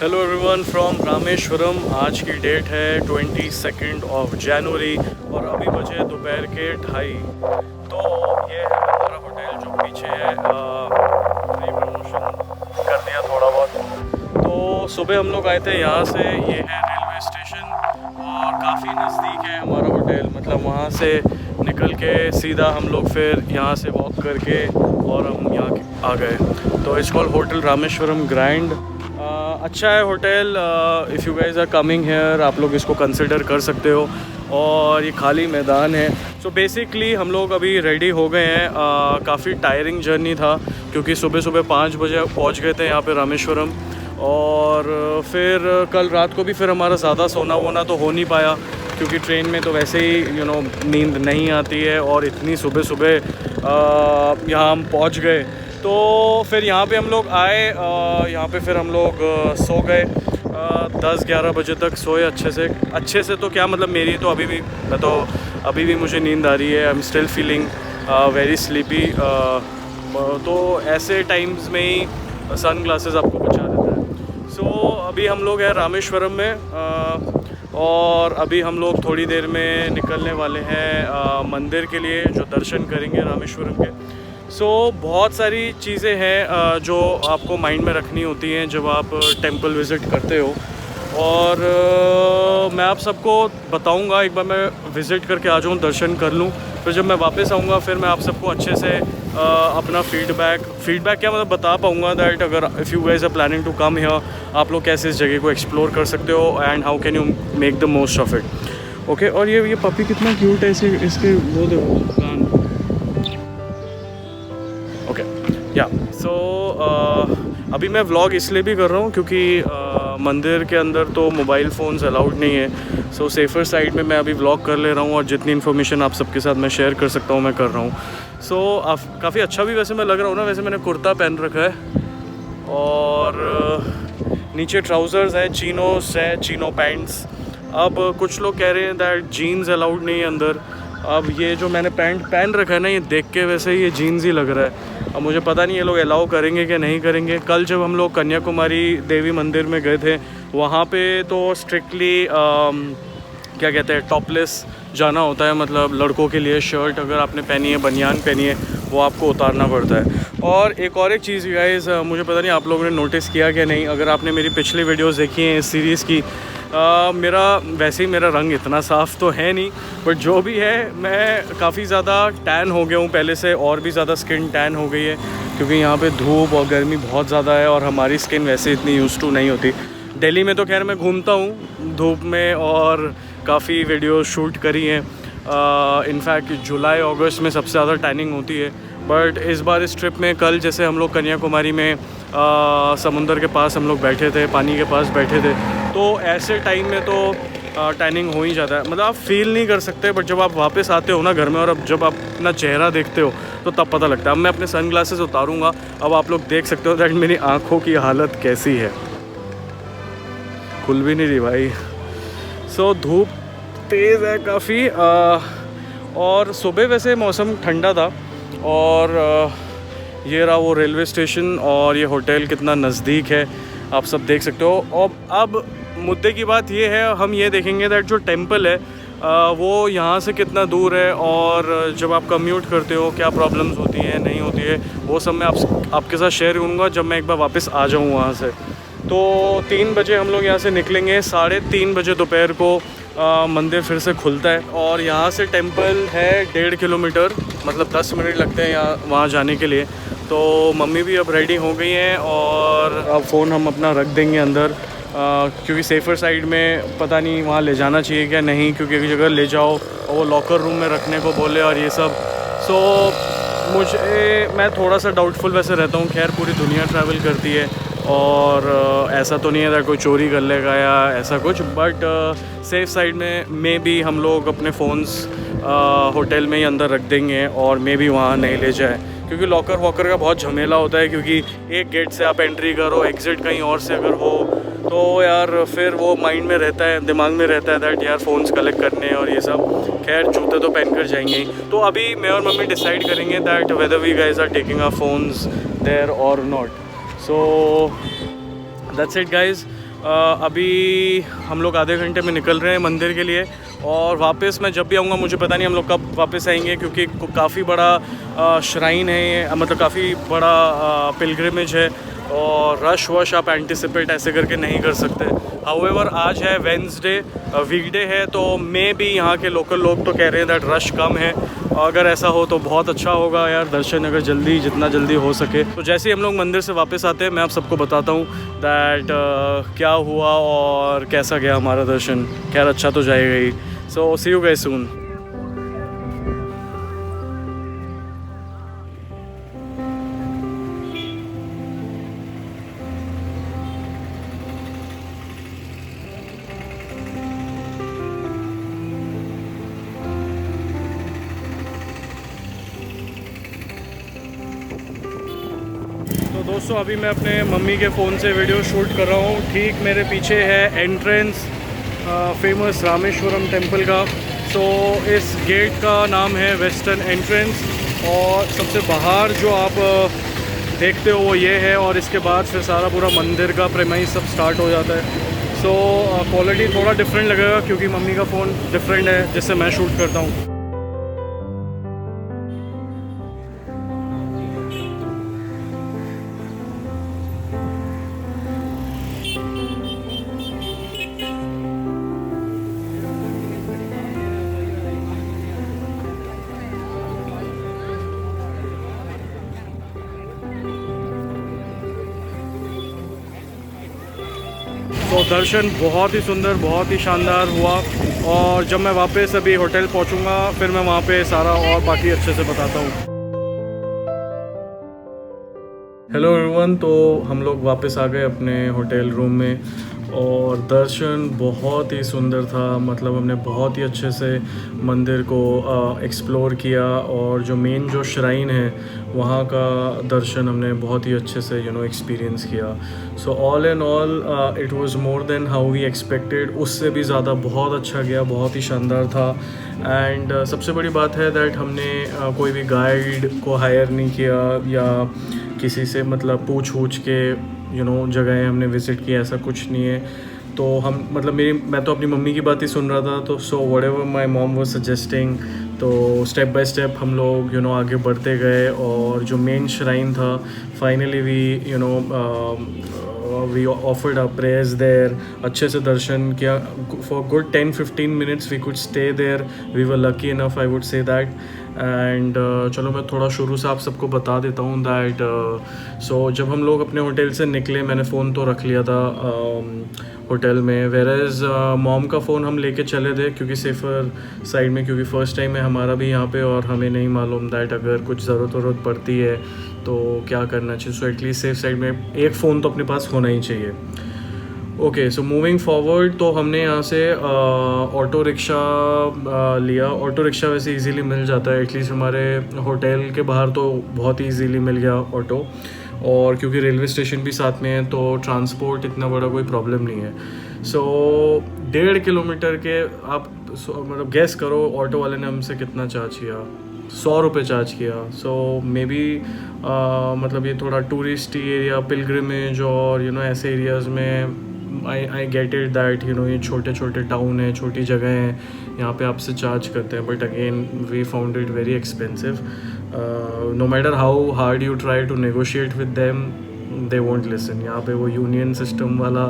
Hello everyone from Rameswaram. आज की date है 22 जनवरी और अभी बजे दोपहर के 2:30। तो ये है हमारा होटल जो पीछे है। फ्री प्रमोशन कर दिया थोड़ा बहुत। तो सुबह हम लोग आए थे यहाँ से। ये है रेलवे स्टेशन और काफ़ी नज़दीक है हमारा होटल। मतलब वहाँ से निकल के सीधा हम लोग फिर यहाँ से वॉक करके और हम यहाँ आ गए। तो it's called hotel Rameswaram grand. अच्छा है hotel. If you guys are coming here आप लोग इसको कंसिडर कर सकते हो। और ये खाली मैदान है। सो बेसिकली हम लोग अभी रेडी हो गए हैं। काफ़ी टायरिंग जर्नी था क्योंकि सुबह सुबह 5 बजे पहुंच गए थे यहाँ पे रामेश्वरम। और फिर कल रात को भी फिर हमारा ज़्यादा सोना वोना तो हो नहीं पाया क्योंकि ट्रेन में तो वैसे ही नींद नहीं आती है। और इतनी सुबह सुबह यहाँ हम पहुँच गए। तो फिर यहाँ पे हम लोग आए। यहाँ पे फिर हम लोग सो गए। 10-11 बजे तक सोए अच्छे से। तो क्या मतलब मेरी तो अभी भी मुझे नींद आ रही है। I am still feeling very sleepy. तो ऐसे टाइम्स में ही सन ग्लासेस आपको बचा देता है। सो अभी हम लोग हैं रामेश्वरम में। और अभी हम लोग थोड़ी देर में निकलने वाले हैं मंदिर के लिए जो दर्शन करेंगे रामेश्वरम के। सो बहुत सारी चीज़ें हैं जो आपको माइंड में रखनी होती हैं जब आप टेंपल विज़िट करते हो। और मैं आप सबको बताऊंगा। एक बार मैं विज़िट करके आ जाऊँ, दर्शन कर लूँ, फिर जब मैं वापस आऊँगा फिर मैं आप सबको अच्छे से अपना फीडबैक क्या मतलब बता पाऊँगा दैट अगर if you guys are planning to come here आप लोग कैसे इस जगह को एक्सप्लोर कर सकते हो and how can you make the most of it. Okay. और ये पपी कितना क्यूट है। इसके वो देखो कान। ओके या सो अभी मैं व्लॉग इसलिए भी कर रहा हूँ क्योंकि मंदिर के अंदर तो मोबाइल फ़ोन्स अलाउड नहीं है। सो सेफ़र साइड में मैं अभी व्लॉग कर ले रहा हूँ और जितनी इन्फॉर्मेशन आप सबके साथ मैं शेयर कर सकता हूँ मैं कर रहा हूँ। सो काफ़ी अच्छा भी वैसे मैं लग रहा हूँ ना। वैसे मैंने कुर्ता पहन रखा है और नीचे ट्राउज़र्स है, चीनो पैंट्स। अब कुछ लोग कह रहे हैं दैट जीन्स अलाउड नहीं है अंदर। अब ये जो मैंने पैंट पहन रखा है ना, ये देख के वैसे ये जीन्स ही लग रहा है। अब मुझे पता नहीं ये लोग अलाउ करेंगे कि नहीं करेंगे। कल जब हम लोग कन्याकुमारी देवी मंदिर में गए थे वहाँ पे तो स्ट्रिक्टली क्या कहते हैं टॉपलेस जाना होता है। मतलब लड़कों के लिए शर्ट अगर आपने पहनी है, बनियान पहनी है, वो आपको उतारना पड़ता है। और एक चीज़ गाइस, मुझे पता नहीं आप लोगों ने नोटिस किया कि नहीं। अगर आपने मेरी पिछली वीडियोस देखी हैं इस सीरीज़ की, मेरा रंग इतना साफ़ तो है नहीं, बट जो भी है मैं काफ़ी ज़्यादा टैन हो गया हूँ पहले से। और भी ज़्यादा स्किन टैन हो गई है क्योंकि यहाँ पे धूप और गर्मी बहुत ज़्यादा है और हमारी स्किन वैसे इतनी यूज़ टू नहीं होती। दिल्ली में तो खैर मैं घूमता हूँ धूप में और काफ़ी वीडियो शूट करी हैं। इनफैक्ट जुलाई अगस्त में सबसे ज़्यादा टैनिंग होती है। बट इस बार इस ट्रिप में कल जैसे हम लोग कन्याकुमारी में समुंदर के पास हम लोग बैठे थे, पानी के पास बैठे थे, तो ऐसे टाइम में तो टैनिंग हो ही जाता है। मतलब आप फील नहीं कर सकते, बट जब आप वापस आते हो ना घर में और अब जब आप अपना चेहरा देखते हो तो तब पता लगता है। अब मैं अपने सन ग्लासेस उतारूँगा। अब आप लोग देख सकते हो दैट मेरी आँखों की हालत कैसी है। खुल भी नहीं रही भाई। सो धूप तेज़ है काफ़ी। और सुबह वैसे मौसम ठंडा था। और ये रहा वो रेलवे स्टेशन और ये होटल कितना नज़दीक है आप सब देख सकते हो। और अब मुद्दे की बात ये है, हम ये देखेंगे दैट जो टेंपल है वो यहाँ से कितना दूर है और जब आप कम्यूट करते हो क्या प्रॉब्लम्स होती हैं नहीं होती है, वो सब मैं आपके साथ शेयर करूँगा जब मैं एक बार वापस आ जाऊँ वहाँ से। तो 3 बजे हम लोग यहाँ से निकलेंगे। 3:30 बजे दोपहर को मंदिर फिर से खुलता है। और यहाँ से टेंपल है 1.5 किलोमीटर, मतलब 10 मिनट लगते हैं यहाँ वहाँ जाने के लिए। तो मम्मी भी अब रेडी हो गई हैं और अब फ़ोन हम अपना रख देंगे अंदर क्योंकि सेफ़र साइड में पता नहीं वहाँ ले जाना चाहिए क्या नहीं, क्योंकि एक जगह ले जाओ और वो लॉकर रूम में रखने को बोले और ये सब। सो मैं थोड़ा सा डाउटफुल वैसे रहता हूँ। खैर पूरी दुनिया ट्रैवल करती है और ऐसा तो नहीं है कोई चोरी कर लेगा या ऐसा कुछ, बट सेफ़ साइड में मे बी हम लोग अपने फ़ोन्स होटल में ही अंदर रख देंगे और मे बी वहाँ नहीं ले जाए क्योंकि लॉकर वॉकर का बहुत झमेला होता है। क्योंकि एक गेट से आप एंट्री करो, एग्ज़िट कहीं और से अगर हो तो यार फिर वो माइंड में रहता है, दिमाग में रहता है दैट यार फ़ोन्स कलेक्ट करने और ये सब। खैर जूते तो पहन कर जाएंगे ही। तो अभी मैं और मम्मी डिसाइड करेंगे that whether we guys are taking our phones there और not. So that's it guys. अभी हम लोग आधे घंटे में निकल रहे हैं मंदिर के लिए, और वापस मैं जब भी आऊँगा मुझे पता नहीं हम लोग कब वापस आएंगे, क्योंकि काफ़ी बड़ा श्राइन है ये, मतलब काफ़ी बड़ा पिलग्रिमेज है, और रश वश आप एंटिसिपेट ऐसे करके नहीं कर सकते। हाउएवर आज है वेंसडे, वीकडे है, तो मे भी यहाँ के लोकल लोग तो कह रहे हैं दैट रश कम है। अगर ऐसा हो तो बहुत अच्छा होगा यार, दर्शन अगर जितना जल्दी हो सके। तो जैसे ही हम लोग मंदिर से वापस आते हैं मैं आप सबको बताता हूँ दैट क्या हुआ और कैसा गया हमारा दर्शन। खैर अच्छा तो जाएगा ही। सो सी यू गाइस सून। तो दोस्तों अभी मैं अपने मम्मी के फ़ोन से वीडियो शूट कर रहा हूँ। ठीक मेरे पीछे है एंट्रेंस फेमस रामेश्वरम टेम्पल का। सो इस गेट का नाम है वेस्टर्न एंट्रेंस, और सबसे बाहर जो आप देखते हो वो ये है, और इसके बाद फिर सारा पूरा मंदिर का प्रेमाइस सब स्टार्ट हो जाता है। सो क्वालिटी थोड़ा डिफरेंट लगेगा क्योंकि मम्मी का फ़ोन डिफरेंट है जिससे मैं शूट करता हूँ। तो दर्शन बहुत ही सुंदर, बहुत ही शानदार हुआ, और जब मैं वापस अभी होटल पहुंचूंगा फिर मैं वहां पे सारा और बाकी अच्छे से बताता हूँ। हेलो एवरीवन, तो हम लोग वापस आ गए अपने होटल रूम में, और दर्शन बहुत ही सुंदर था। मतलब हमने बहुत ही अच्छे से मंदिर को एक्सप्लोर किया, और जो मेन जो श्राइन है वहाँ का दर्शन हमने बहुत ही अच्छे से एक्सपीरियंस किया। So all in all it was more than how we expected. उससे भी ज़्यादा बहुत अच्छा गया, बहुत ही शानदार था। एंड सबसे बड़ी बात है दैट हमने कोई भी गाइड को हायर नहीं किया, या किसी से मतलब पूछ के जगहें हमने विज़िट की, ऐसा कुछ नहीं है। तो हम मतलब मैं तो अपनी मम्मी की बात ही सुन रहा था, तो so whatever my mom was suggesting, तो स्टेप बाय स्टेप हम लोग आगे बढ़ते गए, और जो मेन श्राइन था finally we offered a prayers there. अच्छे से दर्शन किया for good 10-15 minutes. We could stay there, we were lucky enough, I would say that. And चलो मैं थोड़ा शुरू से आप सबको बता देता हूँ दैट सो जब हम लोग अपने होटल से निकले, मैंने फ़ोन तो रख लिया था होटल में, वेरेज मॉम का फ़ोन हम लेके चले थे क्योंकि सेफ़र साइड में, क्योंकि फ़र्स्ट टाइम है हमारा भी यहाँ पे, और हमें नहीं मालूम दैट अगर कुछ ज़रूरत पड़ती है तो क्या करना चाहिए। सो एटलीस्ट सेफ साइड में एक फ़ोन तो अपने पास होना ही चाहिए। ओके, सो मूविंग फॉरवर्ड, तो हमने यहाँ से ऑटो रिक्शा लिया। ऑटो रिक्शा वैसे इजीली मिल जाता है, एटलीस्ट हमारे होटल के बाहर तो बहुत ही इजीली मिल गया ऑटो, और क्योंकि रेलवे स्टेशन भी साथ में है तो ट्रांसपोर्ट इतना बड़ा कोई प्रॉब्लम नहीं है। सो 1.5 किलोमीटर के आप मतलब गैस करो ऑटो वाले ने हमसे कितना चार्ज किया। 100 रुपये चार्ज किया। सो मे बी मतलब ये थोड़ा टूरिस्ट एरिया, पिलग्रिमेज और ऐसे एरियाज़ में आई गेट इट दैट ये छोटे छोटे टाउन है, छोटी जगह हैं, यहाँ पे आपसे चार्ज करते हैं, but again we found it very expensive. No matter how hard you try to negotiate with them, they won't listen. यहाँ पे वो यूनियन सिस्टम वाला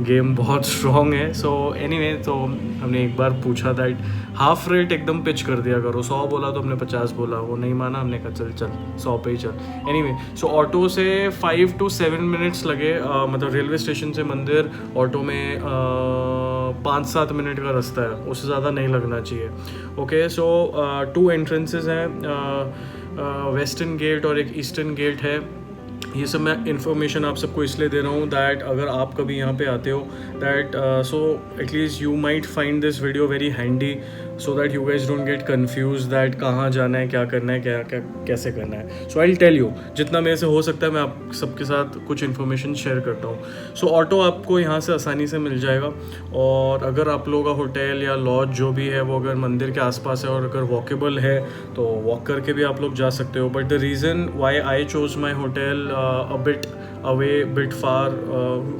गेम बहुत स्ट्रॉन्ग है। सो एनीवे, तो हमने एक बार पूछा दैट हाफ रेट एकदम पिच कर दिया करो। 100 बोला तो हमने 50 बोला, वो नहीं माना, हमने कहा चल 100 पे ही चल। एनीवे, सो ऑटो से 5 to 7 मिनट्स लगे, मतलब रेलवे स्टेशन से मंदिर ऑटो में 5-7 मिनट का रास्ता है, उससे ज़्यादा नहीं लगना चाहिए। ओके, सो 2 एंट्रेंसेस हैं, वेस्टर्न गेट और एक ईस्टर्न गेट है। ये सब मैं इन्फॉर्मेशन आप सबको इसलिए दे रहा हूँ दैट अगर आप कभी यहाँ पे आते हो that so at least you might find this video very handy, so that you guys don't get confuse that कहाँ जाना है, क्या करना है, क्या कैसे करना है। सो आई विल टेल यू, जितना मेरे से हो सकता है मैं आप सबके साथ कुछ इन्फॉर्मेशन शेयर करता हूँ। सो ऑटो आपको यहाँ से आसानी से मिल जाएगा, और अगर आप लोगों का होटल या लॉज जो भी है वो अगर मंदिर के आसपास है और अगर वॉकेबल है तो वॉक करके भी आप लोग जा सकते हो। But the reason Y I chose my hotel a bit away bit far,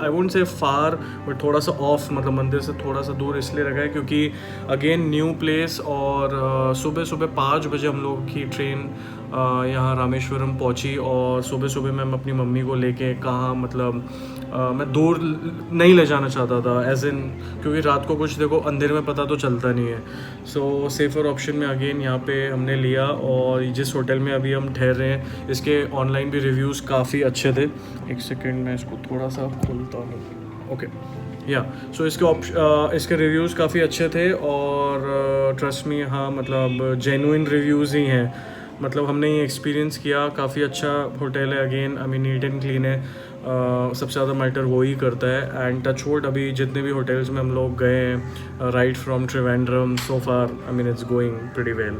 I won't say far but थोड़ा सा ऑफ, मतलब मंदिर से थोड़ा सा दूर इसलिए रखा है क्योंकि अगेन न्यू प्लेस, और सुबह सुबह 5 बजे हम लोग की ट्रेन यहाँ रामेश्वरम पहुँची, और सुबह सुबह मैं अपनी मम्मी को लेके कहाँ, मतलब मैं दूर नहीं ले जाना चाहता था, एज इन क्योंकि रात को कुछ देखो अंधेरे में पता तो चलता नहीं है। सो सेफ़र ऑप्शन में अगेन यहाँ पे हमने लिया, और जिस होटल में अभी हम ठहर रहे हैं इसके ऑनलाइन भी रिव्यूज़ काफ़ी अच्छे थे। एक सेकेंड मैं इसको थोड़ा सा खोलता हूँ। ओके या सो इसके रिव्यूज़ काफ़ी अच्छे थे, और ट्रस्ट मी, हाँ मतलब जेन्युइन रिव्यूज़ ही हैं। मतलब हमने ये एक्सपीरियंस किया, काफ़ी अच्छा होटल है, again I mean neat and clean है, सबसे ज़्यादा मैटर वो ही करता है। एंड टच वुड अभी जितने भी होटल्स में हम लोग गए हैं right from Trivandrum so far, I mean it's going pretty well.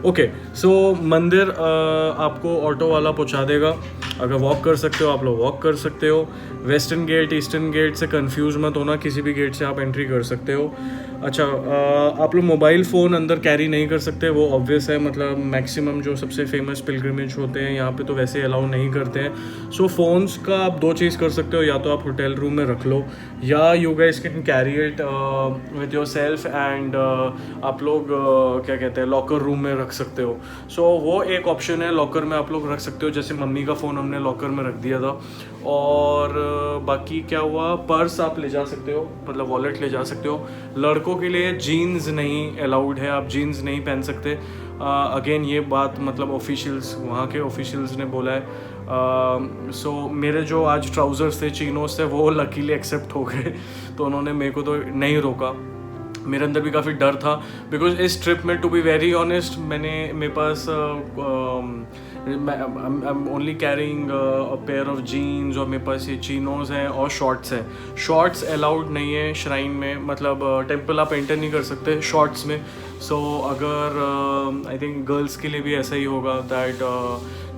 Okay so मंदिर आपको ऑटो वाला पहुंचा देगा, अगर वॉक कर सकते हो आप लोग वॉक कर सकते हो। वेस्टर्न गेट ईस्टर्न गेट से कंफ्यूज मत होना, किसी भी गेट से आप एंट्री कर सकते हो। अच्छा आप लोग मोबाइल फ़ोन अंदर कैरी नहीं कर सकते, वो ऑब्वियस है, मतलब मैक्सिमम जो सबसे फेमस पिलग्रिमेज होते हैं यहाँ पे तो वैसे अलाउ नहीं करते हैं। सो फ़ोन्स का आप 2 चीज़ कर सकते हो, या तो आप होटल रूम में रख लो, या you guys can carry it with your self, and आप लोग क्या कहते हैं लॉकर रूम में रख सकते हो। सो वो एक ऑप्शन है, लॉकर में आप लोग रख सकते हो, जैसे मम्मी का फ़ोन हमने लॉकर में रख दिया था। और बाकी क्या हुआ, पर्स आप ले जा सकते हो, मतलब वॉलेट ले जा सकते हो। लड़कों के लिए जीन्स नहीं अलाउड है, आप जीन्स नहीं पहन सकते। अगेन ये बात मतलब ऑफिशियल्स, वहाँ के ऑफिशियल्स ने बोला है। सो मेरे जो आज ट्राउज़र्स थे चीनोस थे वो लकीली एक्सेप्ट हो गए, तो उन्होंने मेरे को तो नहीं रोका। मेरे अंदर भी काफ़ी डर था, बिकॉज इस ट्रिप में टू बी वेरी ऑनेस्ट मेरे पास I am only carrying a pair of jeans, और मेरे पास ये चीनोज हैं और शॉर्ट्स हैं। शॉर्ट्स अलाउड नहीं है श्राइन में, मतलब टेम्पल आप एंटर नहीं कर सकते शॉर्ट्स में। सो अगर आई थिंक गर्ल्स के लिए भी ऐसा ही होगा दैट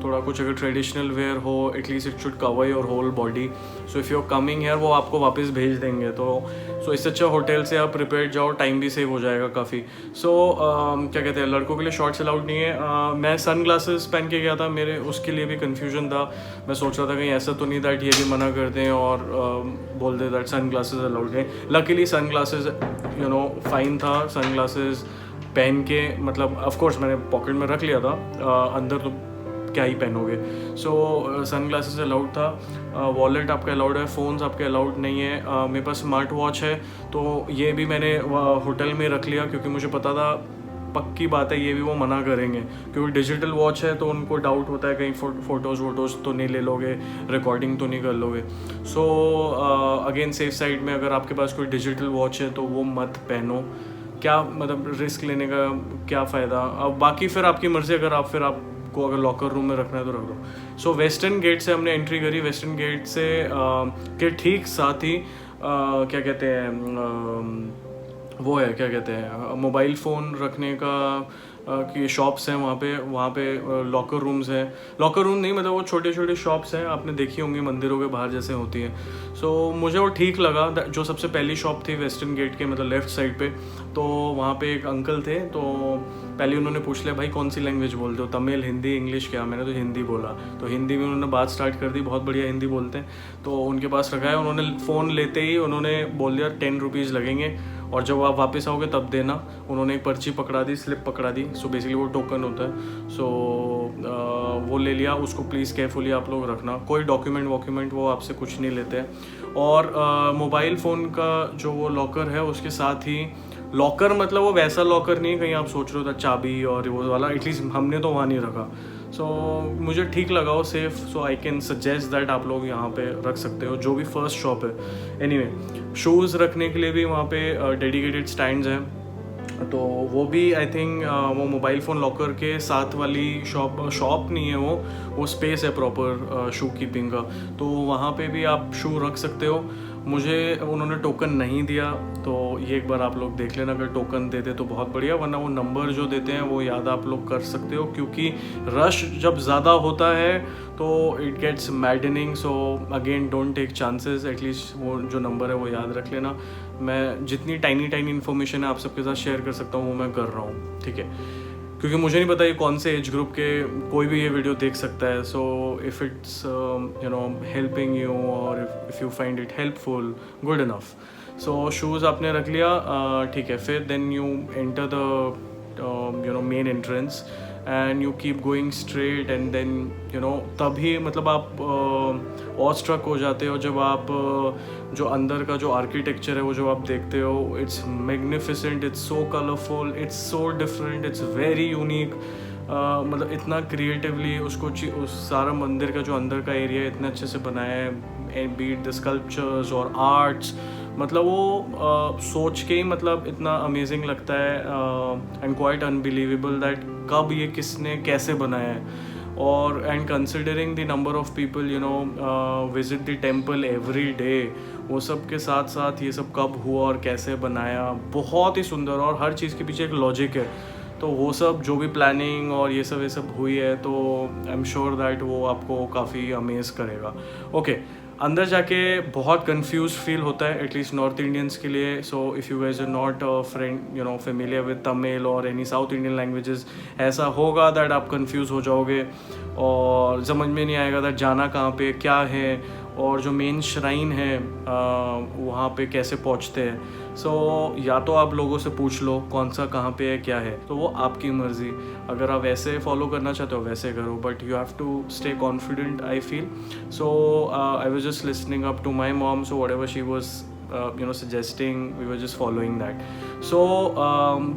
थोड़ा कुछ अगर ट्रेडिशनल वेयर हो at least it should cover your whole body. So if you are coming here वो आपको वापस भेज देंगे, तो सो इससे अच्छा होटल से आप प्रिपेयर्ड जाओ, टाइम भी सेव हो जाएगा काफ़ी। सो क्या कहते हैं लड़कों के लिए शॉर्ट्स अलाउड नहीं है। मैं सन ग्लासेस पहन के गया था, मेरे उसके लिए भी कन्फ्यूजन था। मैं सोच रहा था कहीं ऐसा तो नहीं दैट ये भी मना कर दें और बोल दे दैट सन ग्लासेस अलाउड नहीं। Luckily sunglasses you know fine था, सन ग्लासेस पहन के मतलब ऑफकोर्स मैंने पॉकेट में रख लिया था, अंदर तो क्या ही पहनोगे। सो सन ग्लासेस अलाउड था, वॉलेट आपका अलाउड है, फ़ोन्स आपके अलाउड नहीं है। मेरे पास स्मार्ट वॉच है तो ये भी मैंने होटल में रख लिया क्योंकि मुझे पता था पक्की बात है ये भी वो मना करेंगे, क्योंकि डिजिटल वॉच है तो उनको डाउट होता है कहीं फ़ोटोज़ वोटोज़ तो नहीं ले लोगे, रिकॉर्डिंग तो नहीं कर लोगे। सो अगेन सेफ साइड में अगर आपके पास कोई डिजिटल वॉच है तो वो मत पहनो, क्या मतलब रिस्क लेने का क्या फ़ायदा। अब बाकी फिर आपकी मर्ज़ी, अगर आप फिर आपको अगर लॉकर रूम में रखना है तो रख दो। सो वेस्टर्न गेट से हमने एंट्री करी, वेस्टर्न गेट से के ठीक साथ ही क्या कहते हैं वो है क्या कहते हैं मोबाइल फ़ोन रखने का की शॉप्स हैं वहाँ पे लॉकर रूम्स हैं, लॉकर रूम नहीं मतलब वो छोटे छोटे शॉप्स हैं, आपने देखी होंगी मंदिरों के बाहर जैसे होती हैं। सो मुझे वो ठीक लगा। जो सबसे पहली शॉप थी वेस्टर्न गेट के मतलब लेफ़्ट साइड पे, तो वहाँ पे एक अंकल थे, तो पहले उन्होंने पूछ लिया भाई कौन सी लैंग्वेज बोलते हो, तमिल हिंदी इंग्लिश क्या, मैंने तो हिंदी बोला, तो हिंदी में उन्होंने बात स्टार्ट कर दी, बहुत बढ़िया हिंदी बोलते हैं, तो उनके पास रखा है। उन्होंने फ़ोन लेते ही उन्होंने बोल दिया 10 रुपीज़ लगेंगे और जब आप वापस आओगे तब देना। उन्होंने एक पर्ची पकड़ा दी, स्लिप पकड़ा दी, सो बेसिकली वो टोकन होता है। सो वो ले लिया, उसको प्लीज़ केयरफुली आप लोग रखना, कोई डॉक्यूमेंट वो आपसे कुछ नहीं लेते हैं। और मोबाइल फ़ोन का जो वो लॉकर है उसके साथ ही लॉकर मतलब वो वैसा लॉकर नहीं है कहीं आप सोच रहे हो था चाबी और वो वाला, एटलीस्ट हमने तो वहाँ नहीं रखा। सो मुझे ठीक लगा वो safe, so I can suggest that आप लोग यहाँ पे रख सकते हो जो भी फर्स्ट शॉप है। एनीवे शूज़ रखने के लिए भी वहाँ पे डेडिकेटेड स्टैंड्स हैं, तो वो भी आई थिंक वो मोबाइल फ़ोन लॉकर के साथ वाली शॉप नहीं है, वो स्पेस है प्रॉपर शू कीपिंग का, तो वहाँ पे भी आप शू रख सकते हो। मुझे उन्होंने टोकन नहीं दिया, तो ये एक बार आप लोग देख लेना, अगर टोकन देते तो बहुत बढ़िया, वरना वो नंबर जो देते हैं वो याद आप लोग कर सकते हो, क्योंकि रश जब ज़्यादा होता है तो it gets maddening. So again don't take chances, at least वो जो नंबर है वो याद रख लेना। मैं जितनी टाइनी इन्फॉर्मेशन है आप सबके साथ शेयर कर सकता हूँ वो मैं कर रहा हूँ, ठीक है। क्योंकि मुझे नहीं पता ये कौन से एज ग्रुप के कोई भी ये वीडियो देख सकता है. So if it's helping you और if you find it helpful, good enough. So shoes आपने रख लिया, ठीक है. फिर then you enter the main entrance and you keep going straight and then तभी मतलब आप और स्ट्रक हो जाते हो जब आप जो अंदर का जो आर्किटेक्चर है वो जो आप देखते हो. It's magnificent, it's so colourful, it's so different, it's very unique. मतलब इतना क्रिएटिवली उसको उस सारा मंदिर का जो अंदर का एरिया इतने अच्छे से बनाया है, बीट द स्कल्पचर्स और आर्ट्स. मतलब वो सोच के ही मतलब इतना अमेजिंग लगता है एंड क्वाइट अनबिलीवेबल दैट कब ये किसने कैसे बनाया है. और and considering the number of people visit the temple every day, वो सब के साथ साथ ये सब कब हुआ और कैसे बनाया, बहुत ही सुंदर. और हर चीज़ के पीछे एक लॉजिक है. तो वो सब जो भी प्लानिंग और ये सब हुई है, तो आई एम श्योर दैट वो आपको काफ़ी अमेज करेगा. ओके, अंदर जाके बहुत कंफ्यूज फील होता है एटलीस्ट नॉर्थ इंडियंस के लिए. So if you guys are not friend familiar with Tamil और एनी साउथ इंडियन लैंग्वेजेस, ऐसा होगा दैट आप कंफ्यूज हो जाओगे और समझ में नहीं आएगा दैट जाना कहाँ पे क्या है और जो मेन श्राइन है वहाँ पे कैसे पहुँचते हैं. सो या तो आप लोगों से पूछ लो कौन सा कहाँ पे है क्या है, तो वो आपकी मर्ज़ी. अगर आप वैसे फॉलो करना चाहते हो वैसे करो, but you have to stay confident I feel. So I was just listening up to my mom, so whatever she was suggesting, we were just following that. So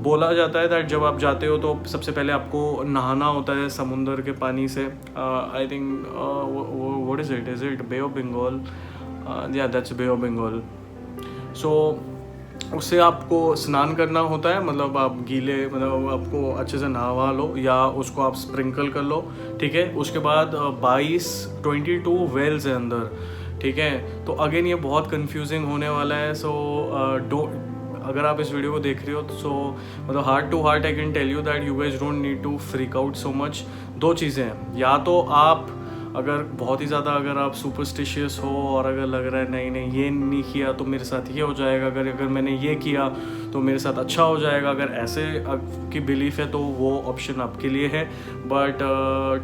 बोला जाता है that जब आप जाते हो तो सबसे पहले आपको नहाना होता है समुंदर के पानी से. I think what is it Bay of Bengal? Yeah, that's Bay of Bengal. So उससे आपको स्नान करना होता है, मतलब आप गीले मतलब आपको अच्छे से नहा लो या उसको आप स्प्रिंकल कर लो, ठीक है. उसके बाद 22 वेल्स है अंदर, ठीक है. तो अगेन ये बहुत कंफ्यूजिंग होने वाला है. सो अगर आप इस वीडियो को देख रहे हो तो मतलब heart to heart I can tell you that you guys don't need to freak out so much. दो चीज़ें हैं, या तो आप अगर बहुत ही ज़्यादा अगर आप सुपरस्टिशियस हो और अगर लग रहा है नहीं ये नहीं किया तो मेरे साथ ये हो जाएगा, अगर मैंने ये किया तो मेरे साथ अच्छा हो जाएगा, अगर ऐसे की बिलीफ है तो वो ऑप्शन आपके लिए है. बट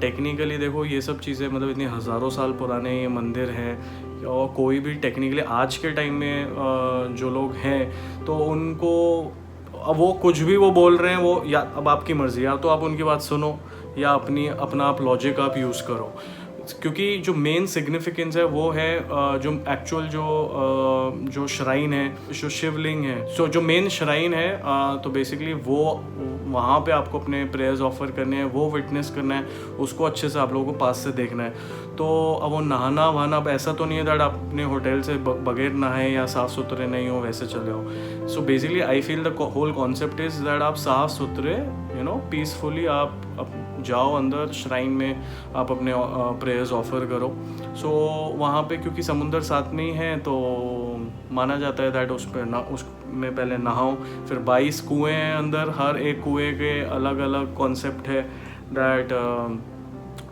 टेक्निकली देखो ये सब चीज़ें मतलब इतने हज़ारों साल पुराने ये मंदिर हैं और कोई भी टेक्निकली आज के टाइम में जो लोग हैं तो उनको अब वो कुछ भी वो बोल रहे हैं वो या अब आपकी मर्ज़ी, या तो आप उनकी बात सुनो या अपना आप लॉजिक आप यूज़ करो. क्योंकि जो मेन सिग्निफिकेंस है वो है जो एक्चुअल जो श्राइन है, जो शिवलिंग है, सो जो मेन श्राइन है तो बेसिकली वो वहाँ पे आपको अपने प्रेयर्स ऑफर करने हैं, वो विटनेस करना है, उसको अच्छे से आप लोगों को पास से देखना है. तो अब वो नहाना वहाना अब ऐसा तो नहीं है दैट आप अपने होटल से बगैर नहाए या साफ़ सुथरे नहीं हो वैसे चले हो. So basically I feel the whole concept is that आप साफ़ सुथरे पीसफुली आप जाओ अंदर श्राइन में, आप अपने प्रेयर्स ऑफर करो. सो वहाँ पे क्योंकि समुंदर साथ में ही है तो माना जाता है दैट उसमें पहले नहाओ. फिर 22 कुएँ हैं अंदर, हर एक कुएँ के अलग अलग कॉन्सेप्ट है. दैट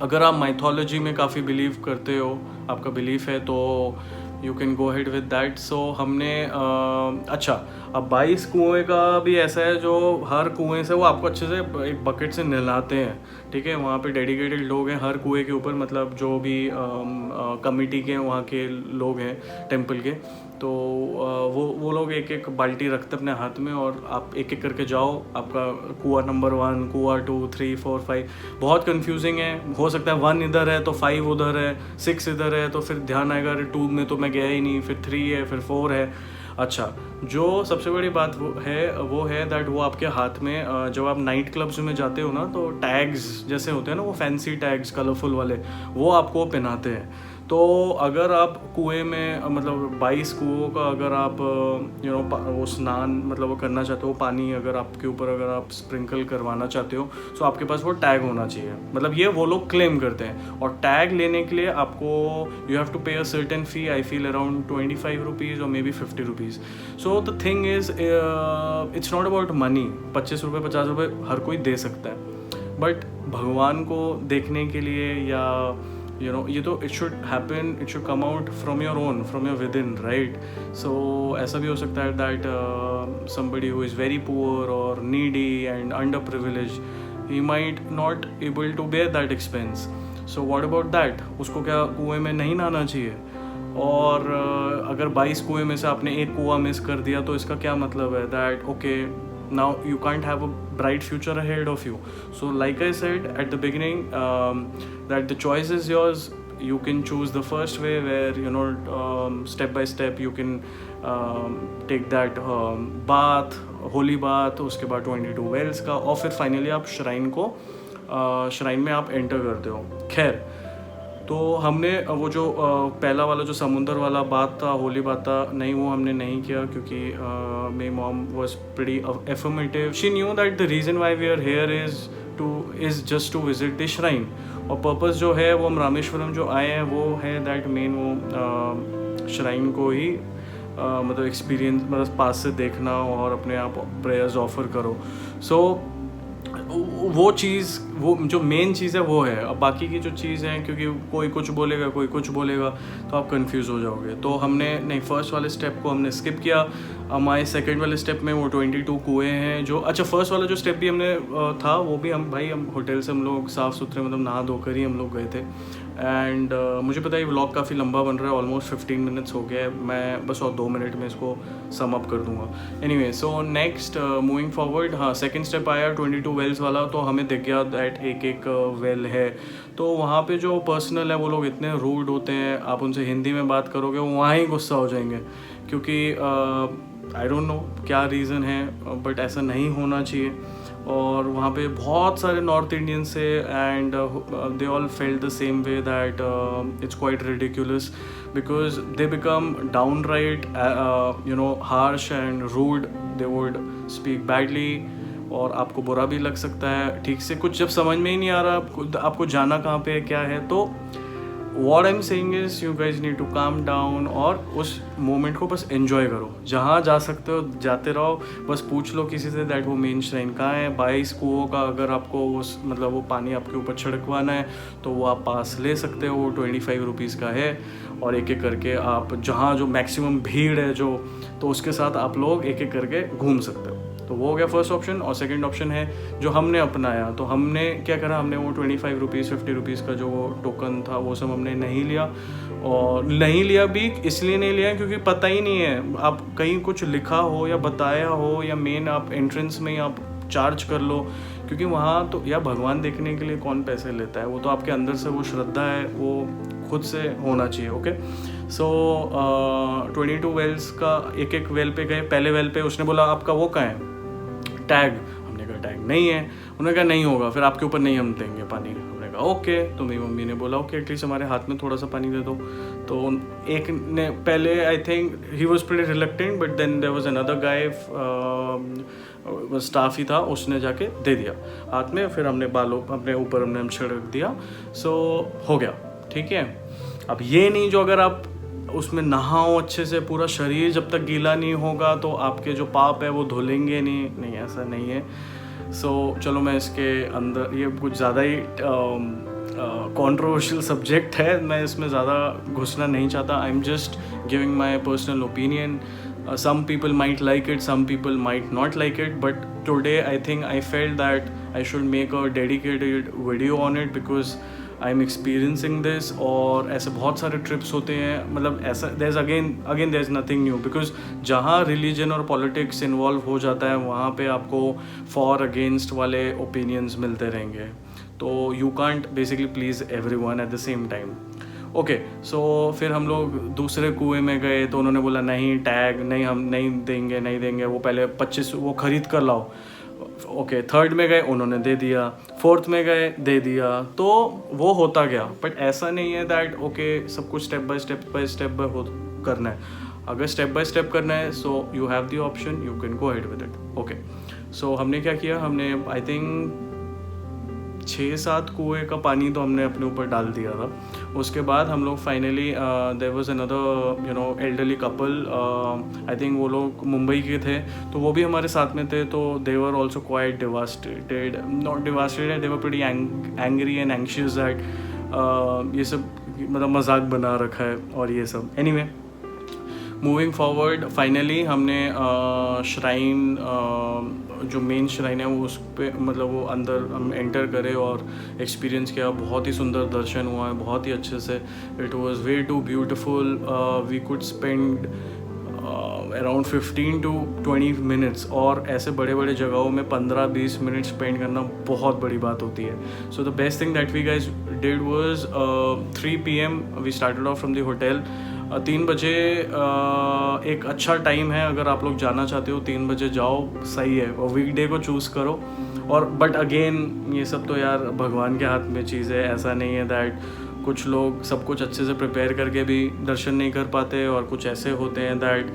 अगर आप माइथोलॉजी में काफ़ी बिलीव करते हो, आपका बिलीफ है, तो you can go head with that. So हमने अच्छा अब 22 कुएँ का भी ऐसा है जो हर कुएँ से वो आपको अच्छे से एक बकेट से नहलाते हैं, ठीक है. वहाँ पे डेडिकेटेड लोग हैं हर कुएँ के ऊपर, मतलब जो भी कमिटी के वहाँ के लोग हैं टेम्पल के, तो वो लोग एक एक बाल्टी रखते अपने हाथ में और आप एक एक करके जाओ. आपका कुआँ नंबर 1, कुआँ 2, 3, 4, 5 बहुत कंफ्यूजिंग है. हो सकता है 1 इधर है तो 5 उधर है, 6 इधर है तो फिर ध्यान आएगा अरे 2 में तो मैं गया ही नहीं, फिर 3 है, फिर 4 है. अच्छा, जो सबसे बड़ी बात वो है दैट वो आपके हाथ में जब आप नाइट क्लब्स में जाते हो ना तो टैग्स जैसे होते हैं ना, वो फैंसी टैग्स कलरफुल वाले, वो आपको पहनाते हैं. तो अगर आप कुएं में मतलब 22 कुओं का अगर आप वो स्नान मतलब वो करना चाहते हो, पानी अगर आपके ऊपर अगर आप स्प्रिंकल करवाना चाहते हो तो आपके पास वो टैग होना चाहिए. मतलब ये वो लोग क्लेम करते हैं. और टैग लेने के लिए आपको you have to pay a certain fee, I feel around 25 rupees और maybe 50 rupees. So the thing is it's not about money. 25 रुपये 50 रुपये हर कोई दे सकता है, बट भगवान को देखने के लिए या ये तो it should happen, it should come out from your own, from your within, right. So ऐसा भी हो सकता है that somebody who is very poor or needy and underprivileged he might not able to bear that expense. So what about that, उसको क्या कुएं में नहीं नहाना चाहिए? और अगर 22 कुएं में से आपने एक कुआं मिस कर दिया तो इसका क्या मतलब है? That okay, now you can't have a bright future ahead of you. So like I said at the beginning, that the choice is yours. You can choose the first way where step by step you can take that bath, Holi bath, उसके बाद 22 Wales का, और फिर finally आप shrine में आप enter करते हो. खैर, तो हमने वो जो पहला वाला जो समुंदर वाला बात था, होली बात था, नहीं वो हमने नहीं किया क्योंकि मेरी mom was pretty affirmative. She knew that the reason why we are here is just to visit the shrine. और पर्पस जो है वो हम रामेश्वरम जो आए हैं वो है दैट मेन वो श्राइन को ही मतलब एक्सपीरियंस, मतलब पास से देखना और अपने आप प्रेयर्स ऑफर करो. सो वो चीज़, वो जो मेन चीज़ है वो है. अब बाकी की जो चीज़ है, क्योंकि कोई कुछ बोलेगा कोई कुछ बोलेगा तो आप कंफ्यूज हो जाओगे. तो हमने नहीं, फर्स्ट वाले स्टेप को हमने स्किप किया. हमारे सेकंड वाले स्टेप में वो 22 कुएँ हैं जो, अच्छा फर्स्ट वाला जो स्टेप भी हमने था वो भी हम होटल से हम लोग साफ़ सुथरे मतलब नहा धोकर ही हम लोग गए थे. एंड मुझे पता है ये व्लॉग काफ़ी लंबा बन रहा है, ऑलमोस्ट 15 मिनट्स हो गया है. मैं बस और 2 मिनट में इसको सम अप कर दूंगा. Anyway, so next moving forward, हाँ सेकंड स्टेप आया 22 वेल्स वाला. तो हमें दिख गया दैट एक वेल है. तो वहाँ पे जो पर्सनल है वो लोग इतने रूड होते हैं, आप उनसे हिंदी में बात करोगे वो वहाँ ही गुस्सा हो जाएंगे, क्योंकि आई डोंट नो क्या रीज़न है, बट ऐसा नहीं होना चाहिए. और वहाँ पे बहुत सारे नॉर्थ इंडियन से, and they all felt the same way that it's quite ridiculous because they become downright harsh and rude. They would speak badly और आपको बुरा भी लग सकता है. ठीक से कुछ जब समझ में ही नहीं आ रहा आपको जाना कहाँ पे है क्या है. तो what I'm saying is you guys need to calm down और उस मोमेंट को बस एंजॉय करो. जहाँ जा सकते हो जाते रहो. बस पूछ लो किसी से दैट वो मेन श्राइन कहाँ है. 22 कुओं का अगर आपको मतलब वो पानी आपके ऊपर छिड़कवाना है तो वो आप पास ले सकते हो. वो 25 रुपीज़ का है. और एक एक करके आप जहाँ जो मैक्सिमम भीड़ है जो, तो उसके साथ आप लोग एक एक करके घूम सकते हो. तो वो हो गया फर्स्ट ऑप्शन. और सेकंड ऑप्शन है जो हमने अपनाया. तो हमने क्या करा, हमने वो 25 रुपीज़ 50 रुपीज़ का जो वो टोकन था वो सब हमने नहीं लिया. और नहीं लिया भी इसलिए नहीं लिया क्योंकि पता ही नहीं है, आप कहीं कुछ लिखा हो या बताया हो या मेन आप एंट्रेंस में ही आप चार्ज कर लो, क्योंकि वहाँ तो या भगवान देखने के लिए कौन पैसे लेता है. वो तो आपके अंदर से वो श्रद्धा है, वो खुद से होना चाहिए. ओके, सो 22 वेल्स का एक एक वेल पे गए. पहले वेल पे उसने बोला आपका वो कहाँ है टैग. हमने कहा टैग नहीं है. उन्होंने कहा नहीं होगा, फिर आपके ऊपर नहीं हम देंगे पानी. हमने कहा ओके. तो मेरी मम्मी ने बोला ओके एटलीस्ट हमारे हाथ में थोड़ा सा पानी दे दो. तो एक ने पहले I think he was pretty reluctant, but then there was another guy staff he था, उसने जाके दे दिया हाथ में. फिर हमने बालों अपने ऊपर हमने छिड़क दिया. सो हो गया. ठीक है. अब ये नहीं जो अगर आप उसमें नहाओ अच्छे से, पूरा शरीर जब तक गीला नहीं होगा तो आपके जो पाप है वो धुलेंगे नहीं, ऐसा नहीं है. सो चलो मैं इसके अंदर, ये कुछ ज़्यादा ही कंट्रोवर्शियल सब्जेक्ट है, मैं इसमें ज़्यादा घुसना नहीं चाहता. I am just giving my personal opinion. some people might like it, some people might not like it, but today I think I felt that I should make a dedicated video on it because I am experiencing this. और ऐसे बहुत सारे trips होते हैं, मतलब ऐसा there is again there is nothing new, because जहाँ religion और पॉलिटिक्स इन्वॉल्व हो जाता है वहाँ पे आपको फॉर अगेंस्ट वाले ओपिनियंस मिलते रहेंगे. तो you can't basically please everyone at the same time. Okay, so फिर हम लोग दूसरे कुएं में गए तो उन्होंने बोला नहीं टैग नहीं, हम नहीं देंगे, वो पहले 25 वो ख़रीद कर लाओ. ओके, थर्ड में गए उन्होंने दे दिया, फोर्थ में गए दे दिया. तो वो होता गया. बट ऐसा नहीं है दैट ओके सब कुछ स्टेप बाय स्टेप करना है. अगर स्टेप बाय स्टेप करना है so you have the option, you can go ahead with it. Okay, so हमने क्या किया, हमने आई थिंक 6-7 कुएं का पानी तो हमने अपने ऊपर डाल दिया था. उसके बाद हम लोग finally there was another elderly couple, I think वो लोग मुंबई के थे, तो वो भी हमारे साथ में थे. तो they were also quite devastated, not devastated, they were pretty angry and anxious that ये सब मतलब मजाक बना रखा है और ये सब. एनीवे, मूविंग फॉरवर्ड फाइनली हमने श्राइन जो मेन श्राइन है वो उस पे मतलब वो अंदर हम एंटर करे और एक्सपीरियंस किया। बहुत ही सुंदर दर्शन हुआ है, बहुत ही अच्छे से। It was way too beautiful. We could spend around 15 to 20 minutes, और ऐसे बड़े बड़े जगहों में 15-20 मिनट स्पेंड करना बहुत बड़ी बात होती है। So the best thing that we guys did was 3 PM we started off from the hotel. 3 बजे एक अच्छा टाइम है, अगर आप लोग जाना चाहते हो 3 बजे जाओ, सही है। और वीकडे को चूज़ करो। और बट अगेन ये सब तो यार भगवान के हाथ में चीज़ है। ऐसा नहीं है दैट कुछ लोग सब कुछ अच्छे से प्रिपेयर करके भी दर्शन नहीं कर पाते, और कुछ ऐसे होते हैं दैट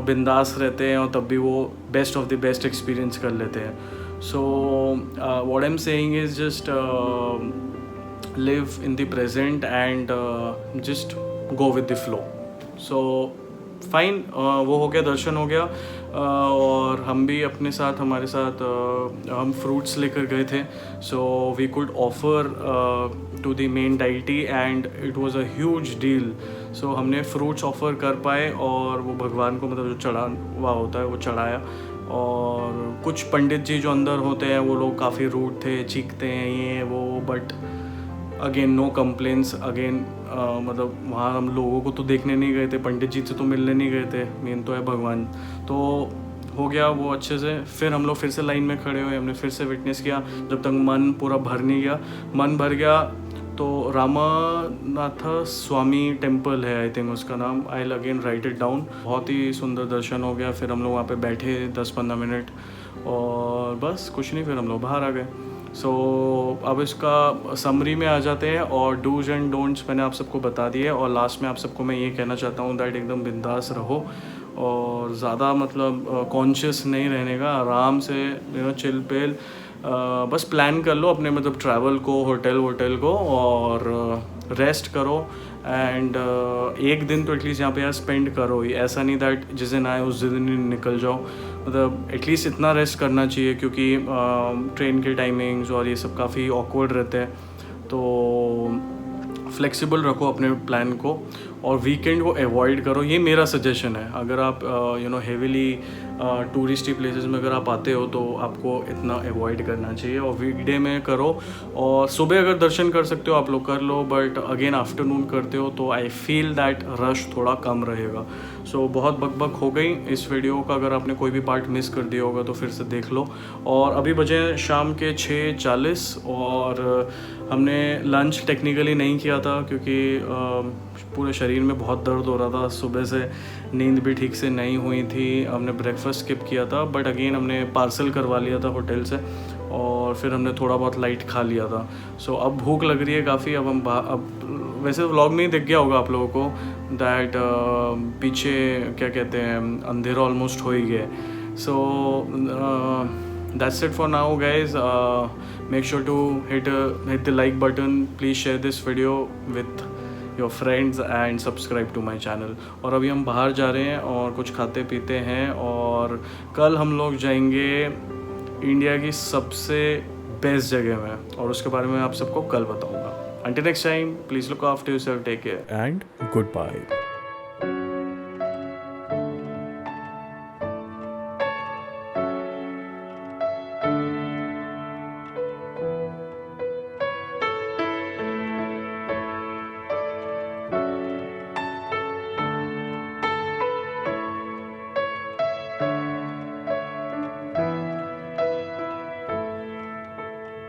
बिंदास रहते हैं और तब भी वो best of the best experience कर लेते हैं। So what I am saying is just live in the present and just go with the flow. So fine, वो हो गया, दर्शन हो गया। और हम भी अपने साथ हमारे साथ हम फ्रूट्स लेकर गए थे। So we could offer to the main deity and it was a huge deal. So हमने फ्रूट्स ऑफर कर पाए और वो भगवान को मतलब जो चढ़ा हुआ होता है वो चढ़ाया। और कुछ पंडित जी जो अंदर होते हैं वो लोग काफ़ी रूड थे, चीखते हैं ये वो, but again no complaints. Again मतलब वहाँ हम लोगों को तो देखने नहीं गए थे, पंडित जी से तो मिलने नहीं गए थे, मेन तो है भगवान। तो हो गया वो अच्छे से। फिर हम लोग फिर से लाइन में खड़े हुए, हमने फिर से विटनेस किया जब तक मन पूरा भर नहीं गया। मन भर गया तो रामानाथ स्वामी टेम्पल है, आई थिंक उसका नाम। I will again right it down. बहुत ही सुंदर दर्शन हो गया। फिर हम लोग वहाँ पे बैठे 10-15 मिनट और बस कुछ नहीं, फिर हम लोग बाहर आ गए। सो अब इसका समरी में आ जाते हैं, और डूज एंड डोंट्स मैंने आप सबको बता दिए। और लास्ट में आप सबको मैं ये कहना चाहता हूँ दैट एकदम बिंदास रहो और ज़्यादा मतलब कॉन्शियस नहीं रहने का, आराम से चिल पेल बस प्लान कर लो अपने मतलब ट्रैवल को, होटल को, और रेस्ट करो। एंड एक दिन तो एटलीस्ट यहाँ पे यार स्पेंड करो ही। ऐसा नहीं दैट जिस दिन आए उस दिन ही निकल जाओ, मतलब एटलीस्ट इतना रेस्ट करना चाहिए, क्योंकि ट्रेन के टाइमिंग्स और ये सब काफ़ी ऑकवर्ड रहते हैं। तो फ्लेक्सिबल रखो अपने प्लान को और वीकेंड को अवॉइड करो, ये मेरा सजेशन है। अगर आप हेविली टूरिस्टी प्लेसेस में अगर आप आते हो तो आपको इतना अवॉइड करना चाहिए, और वीकडे में करो। और सुबह अगर दर्शन कर सकते हो आप लोग कर लो, बट अगेन आफ्टरनून करते हो तो आई फील दैट रश थोड़ा कम रहेगा। सो बहुत बकबक हो गई इस वीडियो का। अगर आपने कोई भी पार्ट मिस कर दिया होगा तो फिर से देख लो। और अभी बजे शाम के 6:40 और हमने लंच टेक्निकली नहीं किया था क्योंकि पूरे शरीर में बहुत दर्द हो रहा था, सुबह से नींद भी ठीक से नहीं हुई थी। हमने ब्रेकफास्ट स्किप किया था, बट अगेन हमने पार्सल करवा लिया था होटल से, और फिर हमने थोड़ा बहुत लाइट खा लिया था। सो अब भूख लग रही है काफ़ी। अब हम अब वैसे व्लॉग में ही दिख गया होगा आप लोगों को दैट पीछे क्या कहते हैं अंधेरा ऑलमोस्ट हो ही गया। सो that's it for now guys. Make sure to hit the like button. Please share this video with your friends and subscribe to my channel. और अभी हम बाहर जा रहे हैं और कुछ खाते पीते हैं, और कल हम लोग जाएंगे इंडिया की सबसे बेस्ट जगह में, और उसके बारे में आप सबको कल बताऊंगा। Until next time, please look after yourself, take care and goodbye.